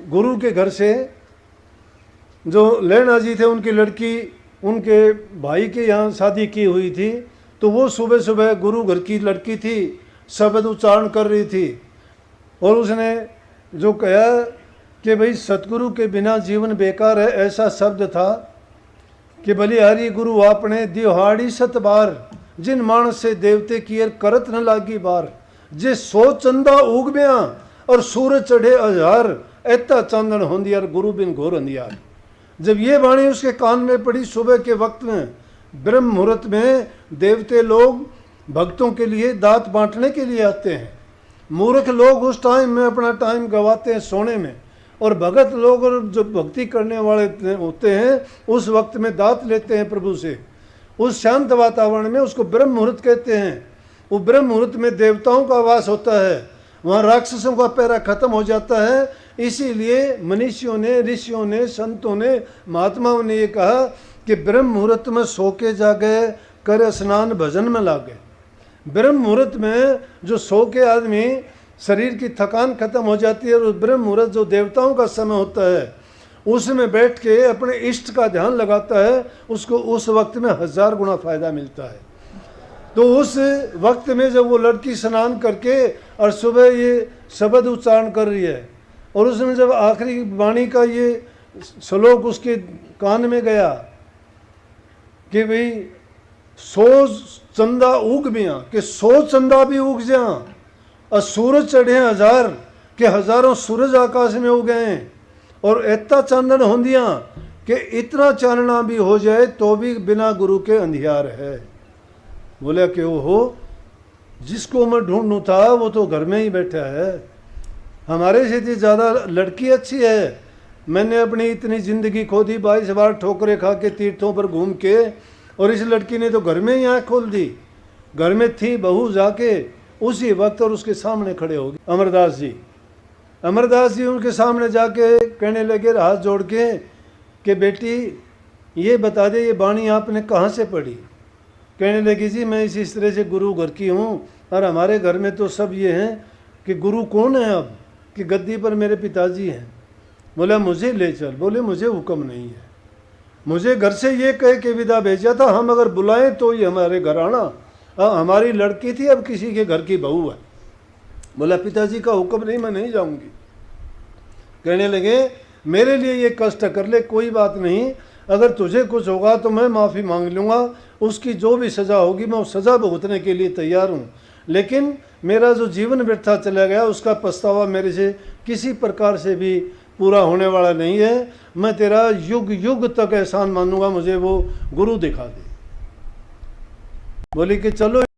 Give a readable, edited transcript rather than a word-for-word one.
गुरु के घर से जो लैना जी थे, उनकी लड़की उनके भाई के यहाँ शादी की हुई थी, तो वो सुबह सुबह गुरु घर की लड़की थी, शब्द उच्चारण कर रही थी और उसने जो कहा कि भाई सतगुरु के बिना जीवन बेकार है, ऐसा शब्द था कि बलिहारी गुरु आपने दिहाड़ी सत बार, जिन मानस से देवते की करत न लागी बार, जे 100 चंदा उग गया और सूरज चढ़े 1000, ऐता चांदन होंदियार गुरु बिन घोर अंधियार। जब ये वाणी उसके कान में पड़ी सुबह के वक्त में, ब्रह्म मुहूर्त में देवते लोग भक्तों के लिए दात बांटने के लिए आते हैं। मूर्ख लोग उस टाइम में अपना टाइम गवाते हैं सोने में, और भगत लोग और जो भक्ति करने वाले होते हैं उस वक्त में दात लेते हैं प्रभु से। उस शांत वातावरण में उसको ब्रह्म मुहूर्त कहते हैं। वो ब्रह्म मुहूर्त में देवताओं का वास होता है, वहाँ राक्षसों का पहरा खत्म हो जाता है। इसीलिए मनीषियों ने, ऋषियों ने, संतों ने, महात्माओं ने ये कहा कि ब्रह्म मुहूर्त में सो के जागे, कर स्नान भजन में लागे। ब्रह्म मुहूर्त में जो सो के आदमी शरीर की थकान खत्म हो जाती है, और ब्रह्म मुहूर्त जो देवताओं का समय होता है उसमें बैठ के अपने इष्ट का ध्यान लगाता है, उसको उस वक्त में 1000 गुना फायदा मिलता है। तो उस वक्त में जब वो लड़की स्नान करके और सुबह ये शब्द उच्चारण कर रही है, और उसमें जब आखिरी वाणी का ये श्लोक उसके कान में गया कि भाई 100 चंदा उग बिया, कि 100 चंदा भी उग जा, और सूरज चढ़े 1000, के हजारों सूरज आकाश में उग गए, और इतना चांदन होंदिया कि इतना चानना भी हो जाए तो भी बिना गुरु के अंधियार है। बोला कि वो हो, जिसको मैं ढूंढूं था वो तो घर में ही बैठा है, हमारे से ज़्यादा लड़की अच्छी है। मैंने अपनी इतनी ज़िंदगी खो दी, 22 बार ठोकरें खा के तीर्थों पर घूम के, और इस लड़की ने तो घर में ही आँख खोल दी। घर में थी बहू जाके उसी वक्त और उसके सामने खड़े हो गए अमरदास जी उनके सामने जाके कहने लगे हाथ जोड़ के कि बेटी ये बता दे, ये वाणी आपने कहाँ से पढ़ी? कहने लगी जी मैं इस तरह से गुरु घर की हूँ, और हमारे घर में तो सब ये हैं कि गुरु कौन है अब, कि गद्दी पर मेरे पिताजी हैं। बोला मुझे ले चल। बोले मुझे हुक्म नहीं है, मुझे घर से ये कह के विदा भेजा था, हम अगर बुलाएं तो ही हमारे घर आना। हमारी लड़की थी, अब किसी के घर की बहू है। बोला पिताजी का हुक्म नहीं, मैं नहीं जाऊंगी। कहने लगे मेरे लिए ये कष्ट कर ले, कोई बात नहीं, अगर तुझे कुछ होगा तो मैं माफ़ी मांग लूँगा, उसकी जो भी सज़ा होगी मैं उस सज़ा भुगतने के लिए तैयार हूँ, लेकिन मेरा जो जीवन व्यर्था चला गया उसका पछतावा मेरे से किसी प्रकार से भी पूरा होने वाला नहीं है। मैं तेरा युग युग तक एहसान मानूंगा, मुझे वो गुरु दिखा दे। बोली कि चलो